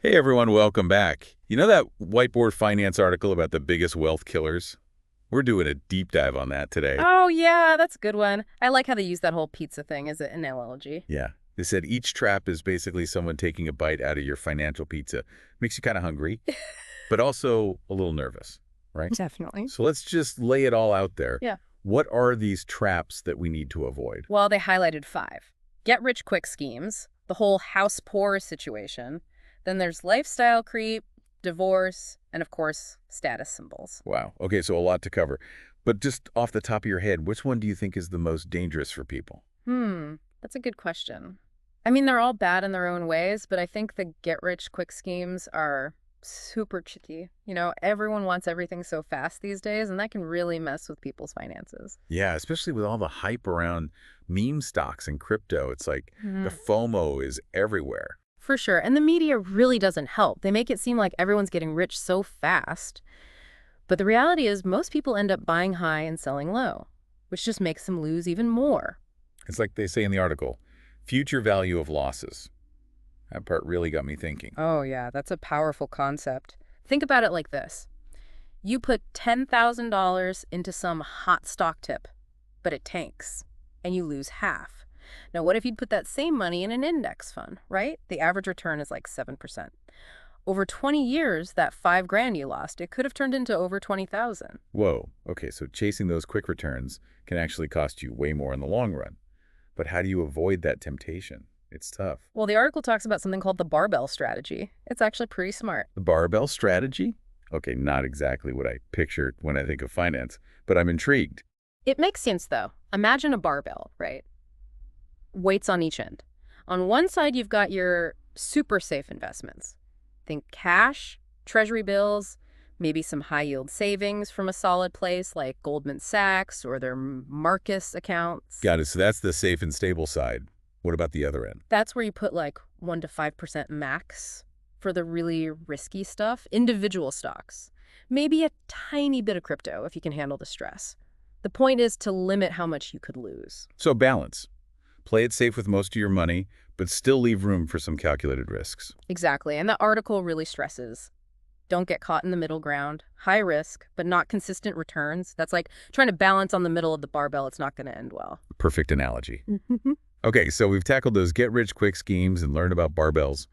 Hey everyone, welcome back. You know that whiteboard finance article about the biggest wealth killers? We're doing a deep dive on that today. Oh, yeah, that's a good one. I like how they use that whole pizza thing as an analogy. Yeah, they said each trap is basically someone taking a bite out of your financial pizza. Makes you kind of hungry, but also a little nervous, right? Definitely. So let's just lay it all out there. Yeah. What are these traps that we need to avoid? Well, they highlighted 5. Get-rich-quick schemes, the whole house-poor situation. Then there's lifestyle creep, divorce, and of course, status symbols. Wow. Okay, so a lot to cover. But just off the top of your head, which one do you think is the most dangerous for people? That's a good question. I mean, they're all bad in their own ways, but I think the get-rich-quick schemes are super tricky. Everyone wants everything so fast these days, and that can really mess with people's finances. Yeah, especially with all the hype around meme stocks and crypto. It's like the FOMO is everywhere. For sure. And the media really doesn't help. They make it seem like everyone's getting rich so fast. But the reality is most people end up buying high and selling low, which just makes them lose even more. It's like they say in the article, future value of losses. That part really got me thinking. Oh, yeah, that's a powerful concept. Think about it like this. You put $10,000 into some hot stock tip, but it tanks, and you lose half. Now, what if you'd put that same money in an index fund, right? The average return is like 7%. Over 20 years, that 5 grand you lost, it could have turned into over 20,000. Whoa, okay, so chasing those quick returns can actually cost you way more in the long run. But how do you avoid that temptation? It's tough. Well, the article talks about something called the barbell strategy. It's actually pretty smart. The barbell strategy? Okay, not exactly what I pictured when I think of finance, but I'm intrigued. It makes sense, though. Imagine a barbell, right? Weights on each end. On one side, you've got your super safe investments. Think cash, treasury bills, maybe some high-yield savings from a solid place like Goldman Sachs or their Marcus accounts. Got it, so that's the safe and stable side. What about the other end? That's where you put like 1 to 5% max for the really risky stuff, individual stocks. Maybe a tiny bit of crypto if you can handle the stress. The point is to limit how much you could lose. So balance. Play it safe with most of your money, but still leave room for some calculated risks. Exactly, and the article really stresses don't get caught in the middle ground. High risk, but not consistent returns. That's like trying to balance on the middle of the barbell. It's not going to end well. Perfect analogy. Okay, so we've tackled those get-rich-quick schemes and learned about barbells.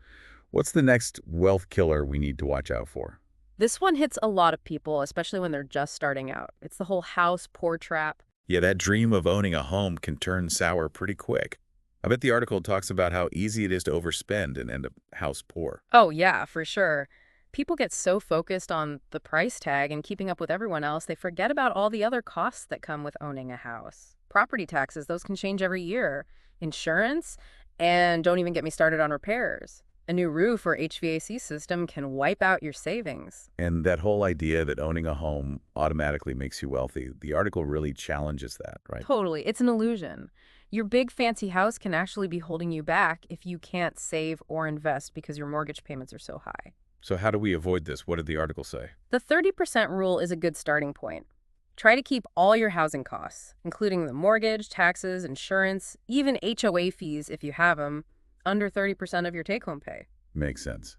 What's the next wealth killer we need to watch out for? This one hits a lot of people, especially when they're just starting out. It's the whole house poor trap. Yeah, that dream of owning a home can turn sour pretty quick. I bet the article talks about how easy it is to overspend and end up house poor. Oh, yeah, for sure. People get so focused on the price tag and keeping up with everyone else, they forget about all the other costs that come with owning a house. Property taxes, those can change every year. Insurance, and don't even get me started on repairs. A new roof or HVAC system can wipe out your savings. And that whole idea that owning a home automatically makes you wealthy, the article really challenges that, right? Totally, it's an illusion. Your big fancy house can actually be holding you back if you can't save or invest because your mortgage payments are so high. So how do we avoid this? What did the article say? The 30% rule is a good starting point. Try to keep all your housing costs, including the mortgage, taxes, insurance, even HOA fees if you have them, under 30% of your take-home pay. Makes sense.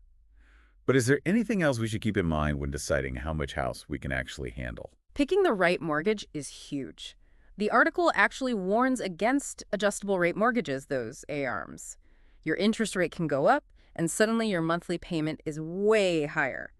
But is there anything else we should keep in mind when deciding how much house we can actually handle? Picking the right mortgage is huge. The article actually warns against adjustable rate mortgages, those ARMs. Your interest rate can go up, and suddenly your monthly payment is way higher.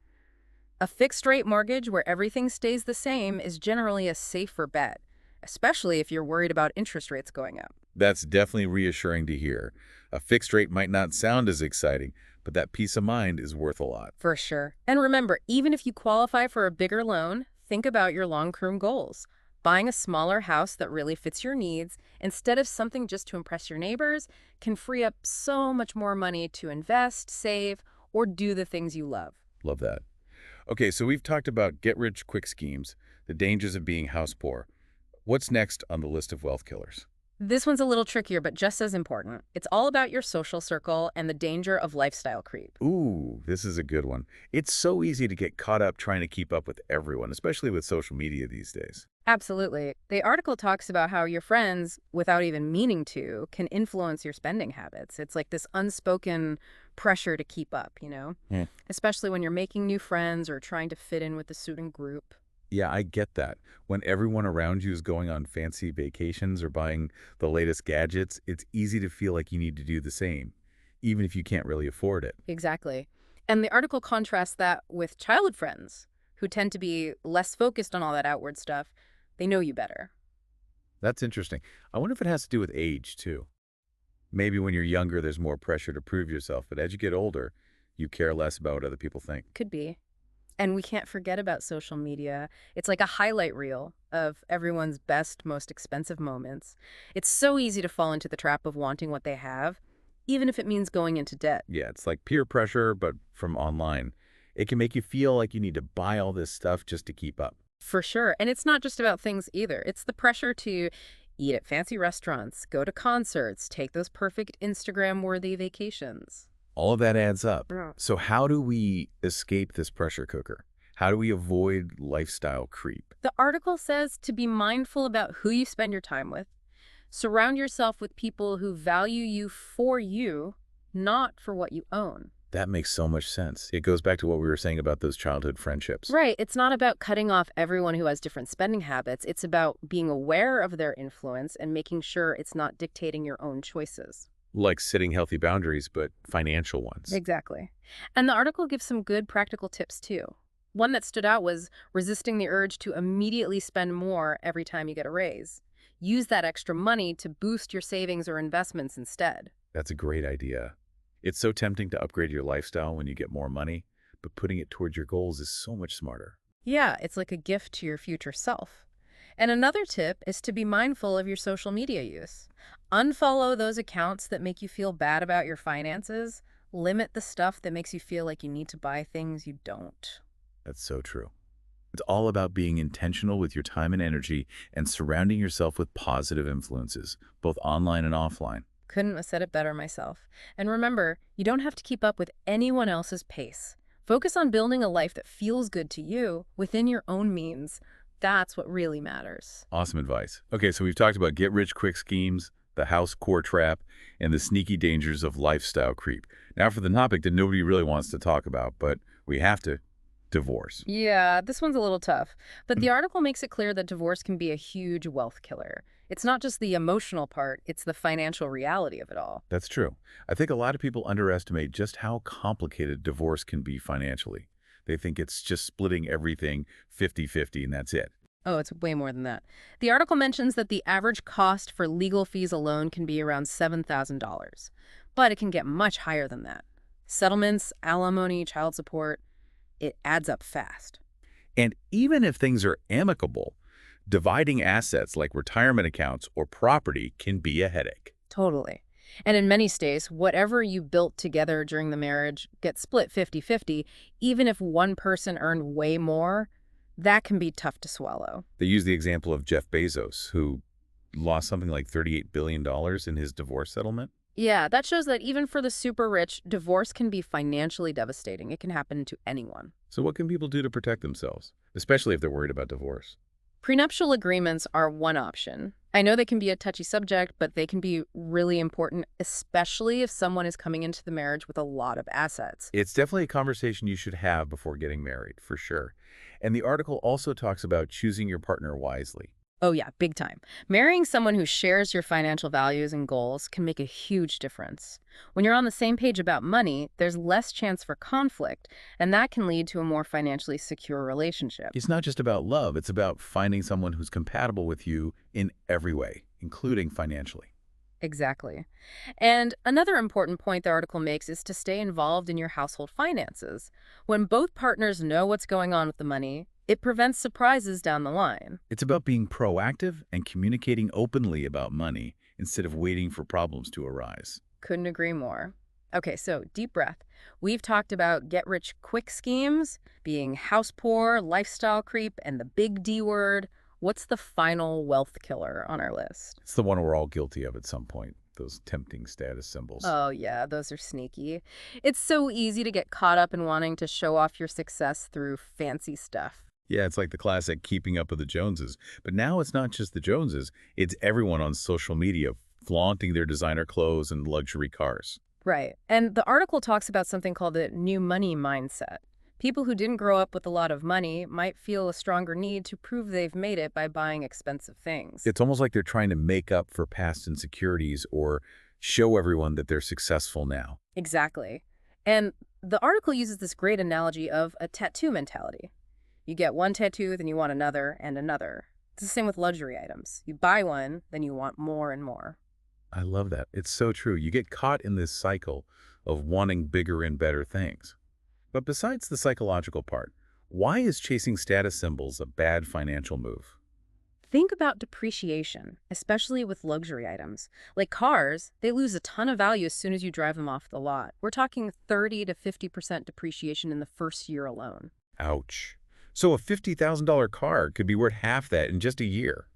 A fixed-rate mortgage where everything stays the same is generally a safer bet, especially if you're worried about interest rates going up. That's definitely reassuring to hear. A fixed rate might not sound as exciting, but that peace of mind is worth a lot. For sure. And remember, even if you qualify for a bigger loan, think about your long-term goals. Buying a smaller house that really fits your needs, instead of something just to impress your neighbors, can free up so much more money to invest, save, or do the things you love. Love that. Okay, so we've talked about get-rich-quick schemes, the dangers of being house poor. What's next on the list of wealth killers? This one's a little trickier, but just as important. It's all about your social circle and the danger of lifestyle creep. Ooh, this is a good one. It's so easy to get caught up trying to keep up with everyone, especially with social media these days. Absolutely. The article talks about how your friends, without even meaning to, can influence your spending habits. It's like this unspoken pressure to keep up. Yeah. Especially when you're making new friends or trying to fit in with the student group. Yeah, I get that. When everyone around you is going on fancy vacations or buying the latest gadgets, it's easy to feel like you need to do the same, even if you can't really afford it. Exactly. And the article contrasts that with childhood friends, who tend to be less focused on all that outward stuff. They know you better. That's interesting. I wonder if it has to do with age, too. Maybe when you're younger, there's more pressure to prove yourself, but as you get older, you care less about what other people think. Could be. And we can't forget about social media. It's like a highlight reel of everyone's best, most expensive moments. It's so easy to fall into the trap of wanting what they have, even if it means going into debt. Yeah, it's like peer pressure, but from online. It can make you feel like you need to buy all this stuff just to keep up. For sure. And it's not just about things either. It's the pressure to eat at fancy restaurants, go to concerts, take those perfect Instagram-worthy vacations. All of that adds up. Yeah. So how do we escape this pressure cooker? How do we avoid lifestyle creep? The article says to be mindful about who you spend your time with. Surround yourself with people who value you, not for what you own. That makes so much sense. It goes back to what we were saying about those childhood friendships. Right. It's not about cutting off everyone who has different spending habits. It's about being aware of their influence and making sure it's not dictating your own choices. Like setting healthy boundaries, but financial ones. Exactly. And the article gives some good practical tips too. One that stood out was resisting the urge to immediately spend more every time you get a raise. Use that extra money to boost your savings or investments instead. That's a great idea. It's so tempting to upgrade your lifestyle when you get more money, but putting it towards your goals is so much smarter. Yeah, it's like a gift to your future self. And another tip is to be mindful of your social media use. Unfollow those accounts that make you feel bad about your finances. Limit the stuff that makes you feel like you need to buy things you don't. That's so true. It's all about being intentional with your time and energy and surrounding yourself with positive influences, both online and offline. Couldn't have said it better myself. And remember, you don't have to keep up with anyone else's pace. Focus on building a life that feels good to you within your own means. That's what really matters. Awesome advice. Okay, so we've talked about get-rich-quick schemes, the house core trap, and the sneaky dangers of lifestyle creep. Now for the topic that nobody really wants to talk about, but we have to, divorce. Yeah, this one's a little tough. But the article makes it clear that divorce can be a huge wealth killer. It's not just the emotional part, it's the financial reality of it all. That's true. I think a lot of people underestimate just how complicated divorce can be financially. They think it's just splitting everything 50-50 and that's it. Oh, it's way more than that. The article mentions that the average cost for legal fees alone can be around $7,000, but it can get much higher than that. Settlements, alimony, child support, it adds up fast. And even if things are amicable, dividing assets like retirement accounts or property can be a headache. Totally. And in many states, whatever you built together during the marriage gets split 50-50, even if one person earned way more. That can be tough to swallow. They use the example of Jeff Bezos, who lost something like $38 billion in his divorce settlement. Yeah, that shows that even for the super rich, divorce can be financially devastating. It can happen to anyone. So what can people do to protect themselves, especially if they're worried about divorce? Prenuptial agreements are one option. I know they can be a touchy subject, but they can be really important, especially if someone is coming into the marriage with a lot of assets. It's definitely a conversation you should have before getting married, for sure. And the article also talks about choosing your partner wisely. Oh yeah, big time. Marrying someone who shares your financial values and goals can make a huge difference. When you're on the same page about money, there's less chance for conflict, and that can lead to a more financially secure relationship. It's not just about love, it's about finding someone who's compatible with you in every way, including financially. Exactly. And another important point the article makes is to stay involved in your household finances. When both partners know what's going on with the money, it prevents surprises down the line. It's about being proactive and communicating openly about money instead of waiting for problems to arise. Couldn't agree more. Okay, so deep breath. We've talked about get-rich-quick schemes, being house poor, lifestyle creep, and the big D word. What's the final wealth killer on our list? It's the one we're all guilty of at some point, those tempting status symbols. Oh yeah, those are sneaky. It's so easy to get caught up in wanting to show off your success through fancy stuff. Yeah, it's like the classic keeping up with the Joneses. But now it's not just the Joneses, it's everyone on social media flaunting their designer clothes and luxury cars. Right. And the article talks about something called the new money mindset. People who didn't grow up with a lot of money might feel a stronger need to prove they've made it by buying expensive things. It's almost like they're trying to make up for past insecurities or show everyone that they're successful now. Exactly. And the article uses this great analogy of a tattoo mentality. You get one tattoo, then you want another and another. It's the same with luxury items. You buy one, then you want more and more. I love that. It's so true. You get caught in this cycle of wanting bigger and better things. But besides the psychological part, why is chasing status symbols a bad financial move? Think about depreciation, especially with luxury items. Like cars, they lose a ton of value as soon as you drive them off the lot. We're talking 30 to 50% depreciation in the first year alone. Ouch. So a $50,000 car could be worth half that in just a year.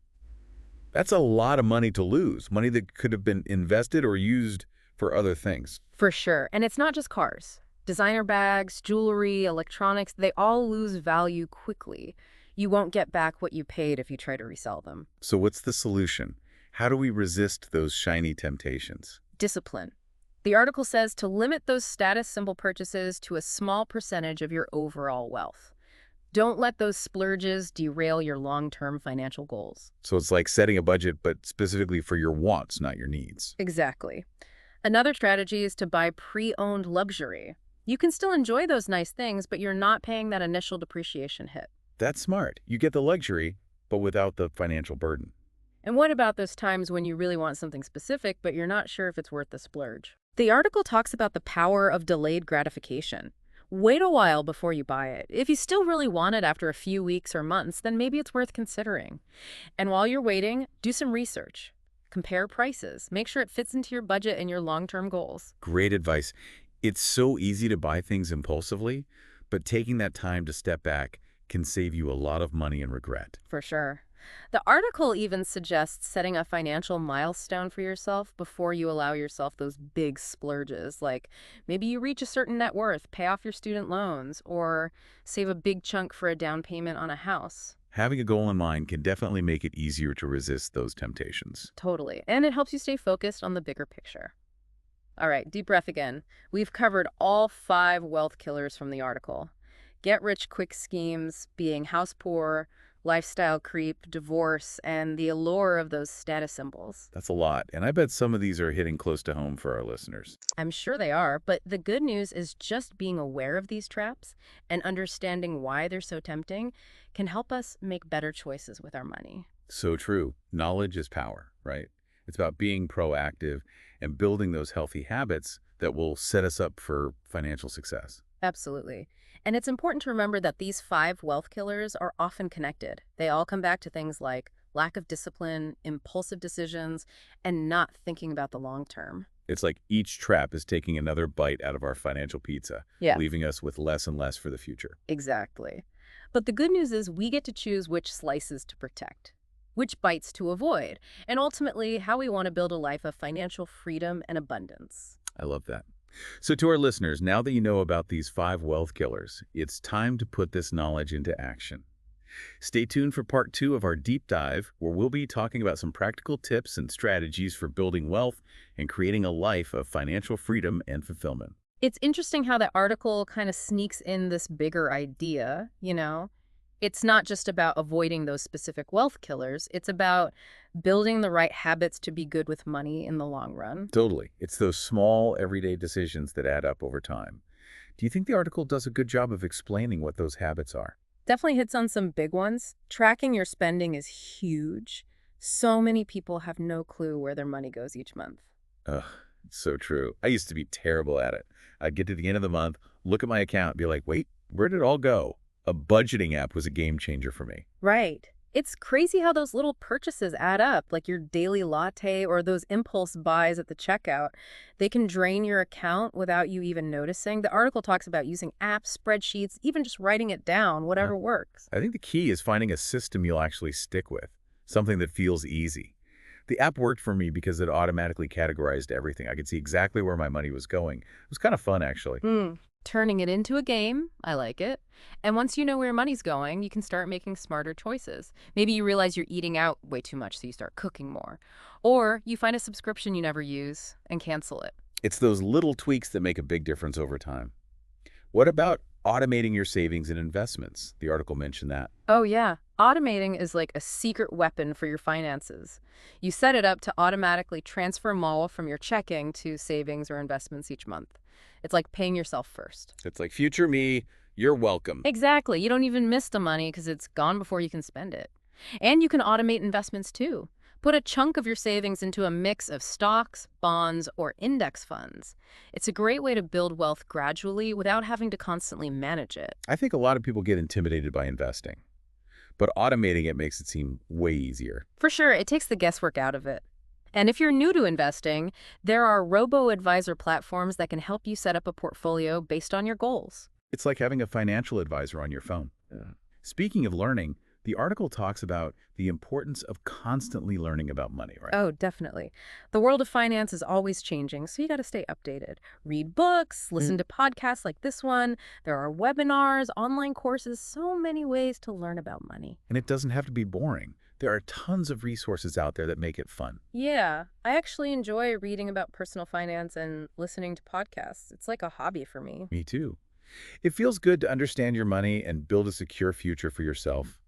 That's a lot of money to lose, money that could have been invested or used for other things. For sure. And it's not just cars. Designer bags, jewelry, electronics, they all lose value quickly. You won't get back what you paid if you try to resell them. So what's the solution? How do we resist those shiny temptations? Discipline. The article says to limit those status symbol purchases to a small percentage of your overall wealth. Don't let those splurges derail your long-term financial goals. So it's like setting a budget, but specifically for your wants, not your needs. Exactly. Another strategy is to buy pre-owned luxury. You can still enjoy those nice things, but you're not paying that initial depreciation hit. That's smart. You get the luxury, but without the financial burden. And what about those times when you really want something specific, but you're not sure if it's worth the splurge? The article talks about the power of delayed gratification. Wait a while before you buy it. If you still really want it after a few weeks or months, then maybe it's worth considering. And while you're waiting, do some research. Compare prices. Make sure it fits into your budget and your long-term goals. Great advice. It's so easy to buy things impulsively, but taking that time to step back can save you a lot of money and regret. For sure. The article even suggests setting a financial milestone for yourself before you allow yourself those big splurges, like maybe you reach a certain net worth, pay off your student loans, or save a big chunk for a down payment on a house. Having a goal in mind can definitely make it easier to resist those temptations. Totally. And it helps you stay focused on the bigger picture. All right, deep breath again. We've covered all 5 wealth killers from the article. Get-rich-quick schemes, being house poor, lifestyle creep, divorce, and the allure of those status symbols. That's a lot, and I bet some of these are hitting close to home for our listeners. I'm sure they are, but the good news is just being aware of these traps and understanding why they're so tempting can help us make better choices with our money. So true. Knowledge is power, right? It's about being proactive and building those healthy habits that will set us up for financial success. Absolutely. And it's important to remember that these 5 wealth killers are often connected. They all come back to things like lack of discipline, impulsive decisions, and not thinking about the long term. It's like each trap is taking another bite out of our financial pizza, Yeah, leaving us with less and less for the future. exactly. But the good news is we get to choose which slices to protect, which bites to avoid, and ultimately how we want to build a life of financial freedom and abundance. I love that. So to our listeners, now that you know about these 5 wealth killers, it's time to put this knowledge into action. Stay tuned for part 2 of our deep dive, where we'll be talking about some practical tips and strategies for building wealth and creating a life of financial freedom and fulfillment. It's interesting how that article kind of sneaks in this bigger idea, you know? It's not just about avoiding those specific wealth killers. It's about building the right habits to be good with money in the long run. Totally. It's those small, everyday decisions that add up over time. Do you think the article does a good job of explaining what those habits are? Definitely hits on some big ones. Tracking your spending is huge. So many people have no clue where their money goes each month. Ugh, it's so true. I used to be terrible at it. I'd get to the end of the month, look at my account, and be like, wait, where did it all go? A budgeting app was a game changer for me. Right. It's crazy how those little purchases add up, like your daily latte or those impulse buys at the checkout. They can drain your account without you even noticing. The article talks about using apps, spreadsheets, even just writing it down, whatever works. I think the key is finding a system you'll actually stick with, something that feels easy. The app worked for me because it automatically categorized everything. I could see exactly where my money was going. It was kind of fun, actually. Turning it into a game, I like it. And once you know where your money's going, you can start making smarter choices. Maybe you realize you're eating out way too much, so you start cooking more. Or you find a subscription you never use and cancel it. It's those little tweaks that make a big difference over time. What about automating your savings and investments? The article mentioned that. Oh, yeah. Automating is like a secret weapon for your finances. You set it up to automatically transfer more from your checking to savings or investments each month. It's like paying yourself first. It's like, future me, you're welcome. Exactly. You don't even miss the money because it's gone before you can spend it. And you can automate investments too. Put a chunk of your savings into a mix of stocks, bonds, or index funds. It's a great way to build wealth gradually without having to constantly manage it. I think a lot of people get intimidated by investing, but automating it makes it seem way easier. For sure, it takes the guesswork out of it. And if you're new to investing, there are robo-advisor platforms that can help you set up a portfolio based on your goals. It's like having a financial advisor on your phone. Yeah. Speaking of learning, the article talks about the importance of constantly learning about money, right? Oh, definitely. The world of finance is always changing, so you got to stay updated. Read books, listen to podcasts like this one. There are webinars, online courses, so many ways to learn about money. And it doesn't have to be boring. There are tons of resources out there that make it fun. Yeah, I actually enjoy reading about personal finance and listening to podcasts. It's like a hobby for me. Me too. It feels good to understand your money and build a secure future for yourself.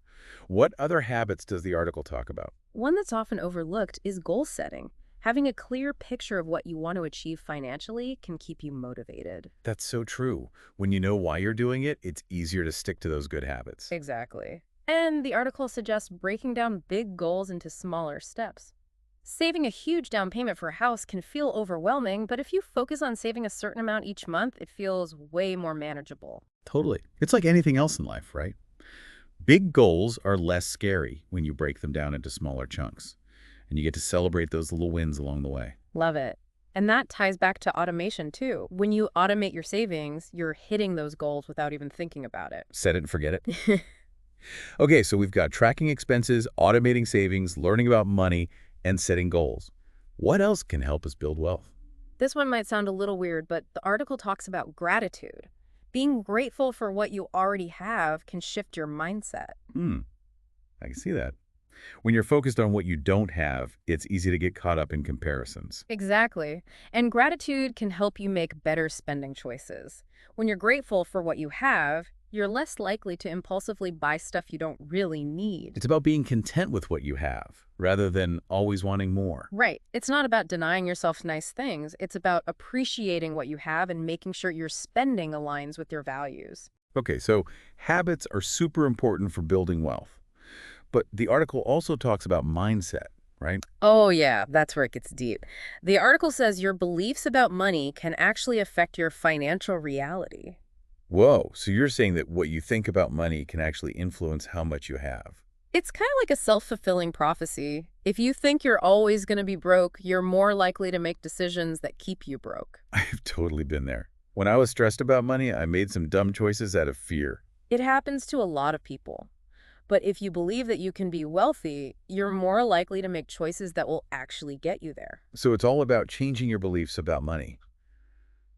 What other habits does the article talk about? One that's often overlooked is goal setting. Having a clear picture of what you want to achieve financially can keep you motivated. That's so true. When you know why you're doing it, it's easier to stick to those good habits. Exactly. And the article suggests breaking down big goals into smaller steps. Saving a huge down payment for a house can feel overwhelming, but if you focus on saving a certain amount each month, it feels way more manageable. Totally. It's like anything else in life, right? Big goals are less scary when you break them down into smaller chunks, and you get to celebrate those little wins along the way. Love it. And that ties back to automation, too. When you automate your savings, you're hitting those goals without even thinking about it. Set it and forget it. Okay, so we've got tracking expenses, automating savings, learning about money, and setting goals. What else can help us build wealth? This one might sound a little weird, but the article talks about gratitude. Being grateful for what you already have can shift your mindset. I can see that. When you're focused on what you don't have, it's easy to get caught up in comparisons. Exactly. And gratitude can help you make better spending choices. When you're grateful for what you have, you're less likely to impulsively buy stuff you don't really need. It's about being content with what you have, rather than always wanting more. Right. It's not about denying yourself nice things. It's about appreciating what you have and making sure your spending aligns with your values. Okay, so habits are super important for building wealth. But the article also talks about mindset, right? Oh, yeah, that's where it gets deep. The article says your beliefs about money can actually affect your financial reality. Whoa, so you're saying that what you think about money can actually influence how much you have. It's kind of like a self-fulfilling prophecy. If you think you're always going to be broke, you're more likely to make decisions that keep you broke. I've totally been there. When I was stressed about money, I made some dumb choices out of fear. It happens to a lot of people. But if you believe that you can be wealthy, you're more likely to make choices that will actually get you there. So it's all about changing your beliefs about money.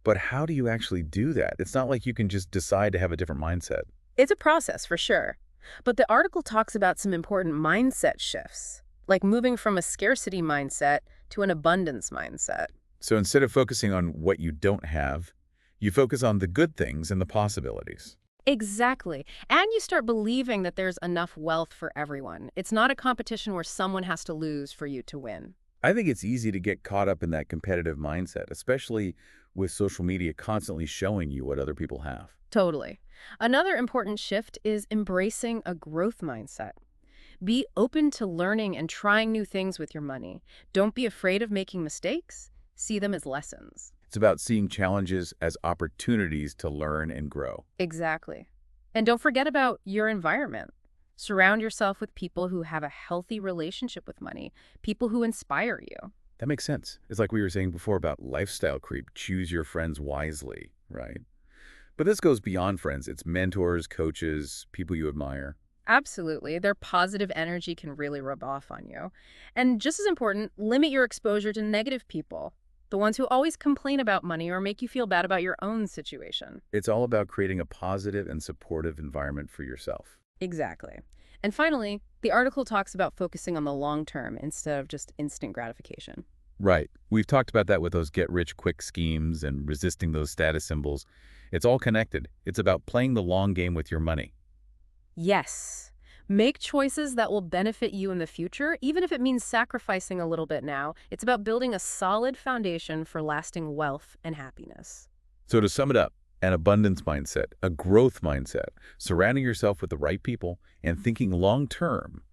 But how do you actually do that? It's not like you can just decide to have a different mindset. It's a process for sure. But the article talks about some important mindset shifts, like moving from a scarcity mindset to an abundance mindset. So instead of focusing on what you don't have, you focus on the good things and the possibilities. Exactly. And you start believing that there's enough wealth for everyone. It's not a competition where someone has to lose for you to win. I think it's easy to get caught up in that competitive mindset, especially with social media constantly showing you what other people have. Totally. Another important shift is embracing a growth mindset. Be open to learning and trying new things with your money. Don't be afraid of making mistakes. See them as lessons. It's about seeing challenges as opportunities to learn and grow. Exactly. And don't forget about your environment. Surround yourself with people who have a healthy relationship with money, people who inspire you. That makes sense. It's like we were saying before about lifestyle creep. Choose your friends wisely, right? But this goes beyond friends. It's mentors, coaches, people you admire. Absolutely. Their positive energy can really rub off on you. And just as important, limit your exposure to negative people, the ones who always complain about money or make you feel bad about your own situation. It's all about creating a positive and supportive environment for yourself. Exactly. And finally, the article talks about focusing on the long term instead of just instant gratification. Right. We've talked about that with those get-rich-quick schemes and resisting those status symbols. It's all connected. It's about playing the long game with your money. Yes. Make choices that will benefit you in the future, even if it means sacrificing a little bit now. It's about building a solid foundation for lasting wealth and happiness. So to sum it up, an abundance mindset, a growth mindset, surrounding yourself with the right people, and thinking long-term,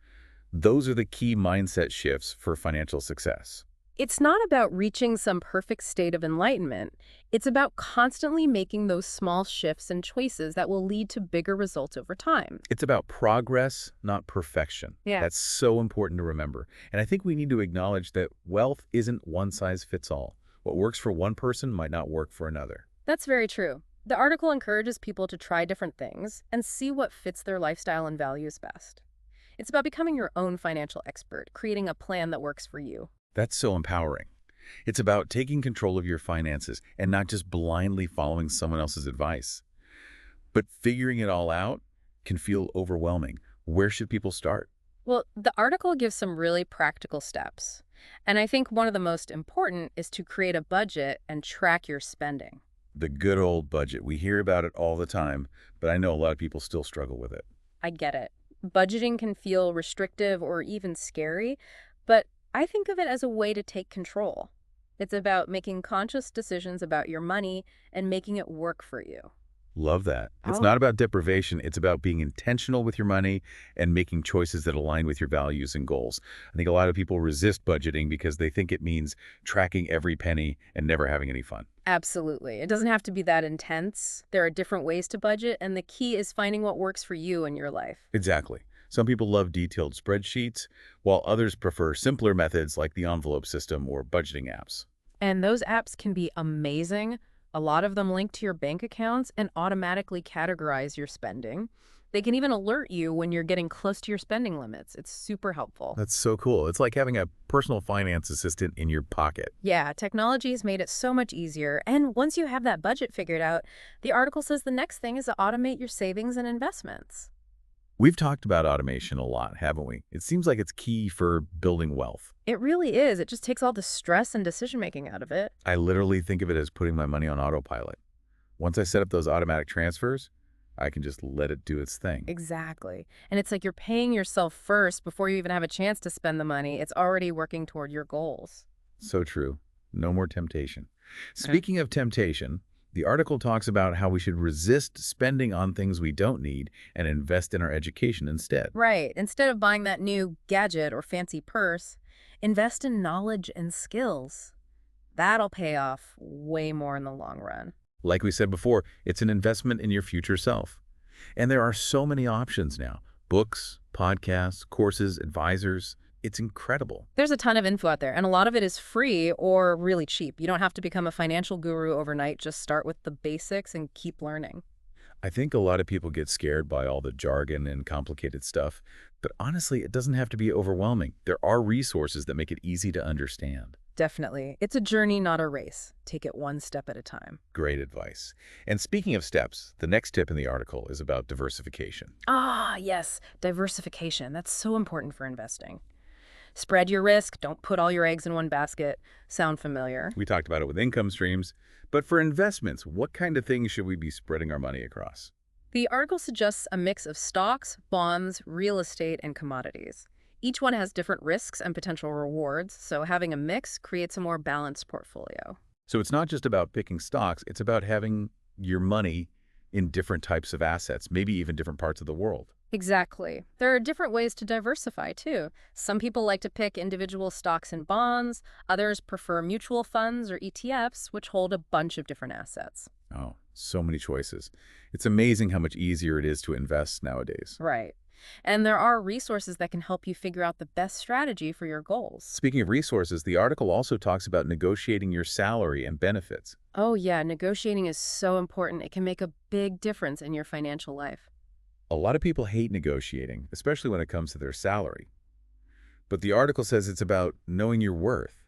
those are the key mindset shifts for financial success. It's not about reaching some perfect state of enlightenment. It's about constantly making those small shifts and choices that will lead to bigger results over time. It's about progress, not perfection. Yeah. That's so important to remember. And I think we need to acknowledge that wealth isn't one size fits all. What works for one person might not work for another. That's very true. The article encourages people to try different things and see what fits their lifestyle and values best. It's about becoming your own financial expert, creating a plan that works for you. That's so empowering. It's about taking control of your finances and not just blindly following someone else's advice. But figuring it all out can feel overwhelming. Where should people start? Well, the article gives some really practical steps. And I think one of the most important is to create a budget and track your spending. The good old budget. We hear about it all the time, but I know a lot of people still struggle with it. I get it. Budgeting can feel restrictive or even scary, but I think of it as a way to take control. It's about making conscious decisions about your money and making it work for you. Love that. It's Oh. not about deprivation. It's about being intentional with your money and making choices that align with your values and goals. I think a lot of people resist budgeting because they think it means tracking every penny and never having any fun. Absolutely. It doesn't have to be that intense. There are different ways to budget, and the key is finding what works for you in your life. Exactly. Some people love detailed spreadsheets, while others prefer simpler methods like the envelope system or budgeting apps. And those apps can be amazing. A lot of them link to your bank accounts and automatically categorize your spending. They can even alert you when you're getting close to your spending limits. It's super helpful. That's so cool. It's like having a personal finance assistant in your pocket. Yeah, technology has made it so much easier. And once you have that budget figured out, the article says the next thing is to automate your savings and investments. We've talked about automation a lot, haven't we? It seems like it's key for building wealth. It really is. It just takes all the stress and decision-making out of it. I literally think of it as putting my money on autopilot. Once I set up those automatic transfers, I can just let it do its thing. Exactly. And it's like you're paying yourself first before you even have a chance to spend the money. It's already working toward your goals. So true. No more temptation. Speaking of temptation, the article talks about how we should resist spending on things we don't need and invest in our education instead. Right. Instead of buying that new gadget or fancy purse, invest in knowledge and skills. That'll pay off way more in the long run. Like we said before, it's an investment in your future self. And there are so many options now. Books, podcasts, courses, advisors. It's incredible. There's a ton of info out there, and a lot of it is free or really cheap. You don't have to become a financial guru overnight. Just start with the basics and keep learning. I think a lot of people get scared by all the jargon and complicated stuff, but honestly, it doesn't have to be overwhelming. There are resources that make it easy to understand. Definitely. It's a journey, not a race. Take it one step at a time. Great advice. And speaking of steps, the next tip in the article is about diversification. Ah, yes, diversification. That's so important for investing. Spread your risk. Don't put all your eggs in one basket. Sound familiar? We talked about it with income streams, but for investments, what kind of things should we be spreading our money across? The article suggests a mix of stocks, bonds, real estate, and commodities. Each one has different risks and potential rewards, so having a mix creates a more balanced portfolio. So it's not just about picking stocks, it's about having your money in different types of assets, maybe even different parts of the world. Exactly. There are different ways to diversify, too. Some people like to pick individual stocks and bonds. Others prefer mutual funds or ETFs, which hold a bunch of different assets. Oh, so many choices. It's amazing how much easier it is to invest nowadays. Right. And there are resources that can help you figure out the best strategy for your goals. Speaking of resources, the article also talks about negotiating your salary and benefits. Oh, yeah, negotiating is so important. It can make a big difference in your financial life. A lot of people hate negotiating, especially when it comes to their salary. But the article says it's about knowing your worth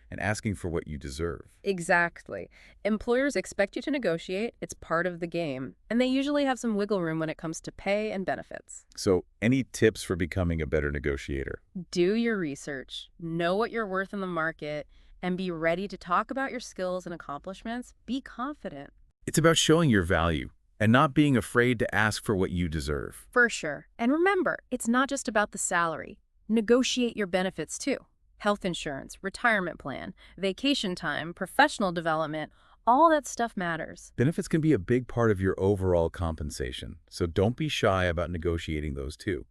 and asking for what you deserve. Exactly. Employers expect you to negotiate. It's part of the game. And they usually have some wiggle room when it comes to pay and benefits. So, any tips for becoming a better negotiator? Do your research, know what you're worth in the market, and be ready to talk about your skills and accomplishments. Be confident. It's about showing your value and not being afraid to ask for what you deserve. For sure. And remember, it's not just about the salary. Negotiate your benefits too. Health insurance, retirement plan, vacation time, professional development, all that stuff matters. Benefits can be a big part of your overall compensation, so don't be shy about negotiating those too.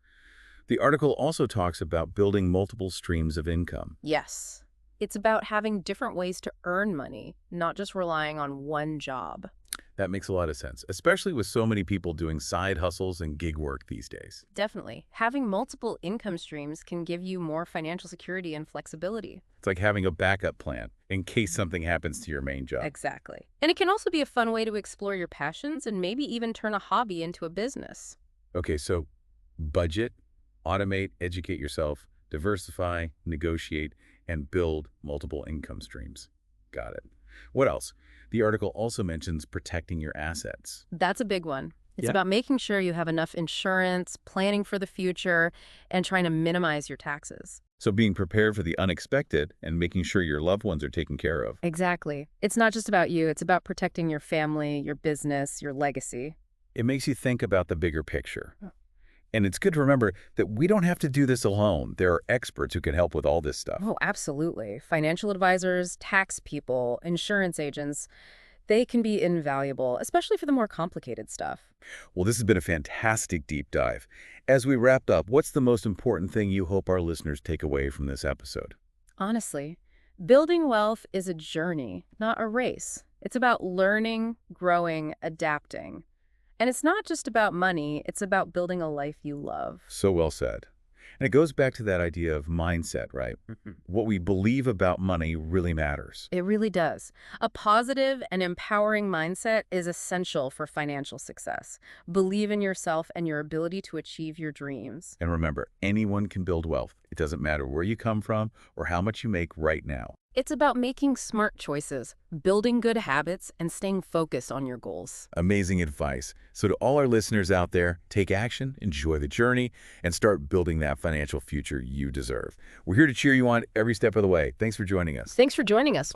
The article also talks about building multiple streams of income. Yes. It's about having different ways to earn money, not just relying on one job. That makes a lot of sense, especially with so many people doing side hustles and gig work these days. Definitely. Having multiple income streams can give you more financial security and flexibility. It's like having a backup plan in case something happens to your main job. Exactly. And it can also be a fun way to explore your passions and maybe even turn a hobby into a business. Okay, so budget, automate, educate yourself, diversify, negotiate, and build multiple income streams. Got it. What else? The article also mentions protecting your assets. That's a big one. It's Yeah. about making sure you have enough insurance, planning for the future, and trying to minimize your taxes. So being prepared for the unexpected and making sure your loved ones are taken care of. Exactly. It's not just about you. It's about protecting your family, your business, your legacy. It makes you think about the bigger picture. And it's good to remember that we don't have to do this alone. There are experts who can help with all this stuff. Oh, absolutely. Financial advisors, tax people, insurance agents, they can be invaluable, especially for the more complicated stuff. Well, this has been a fantastic deep dive. As we wrapped up, what's the most important thing you hope our listeners take away from this episode? Honestly, building wealth is a journey, not a race. It's about learning, growing, adapting. And it's not just about money, it's about building a life you love. So well said. And it goes back to that idea of mindset, right? What we believe about money really matters. It really does. A positive and empowering mindset is essential for financial success. Believe in yourself and your ability to achieve your dreams. And remember, anyone can build wealth. It doesn't matter where you come from or how much you make right now. It's about making smart choices, building good habits, and staying focused on your goals. Amazing advice. So to all our listeners out there, take action, enjoy the journey, and start building that financial future you deserve. We're here to cheer you on every step of the way. Thanks for joining us. Thanks for joining us.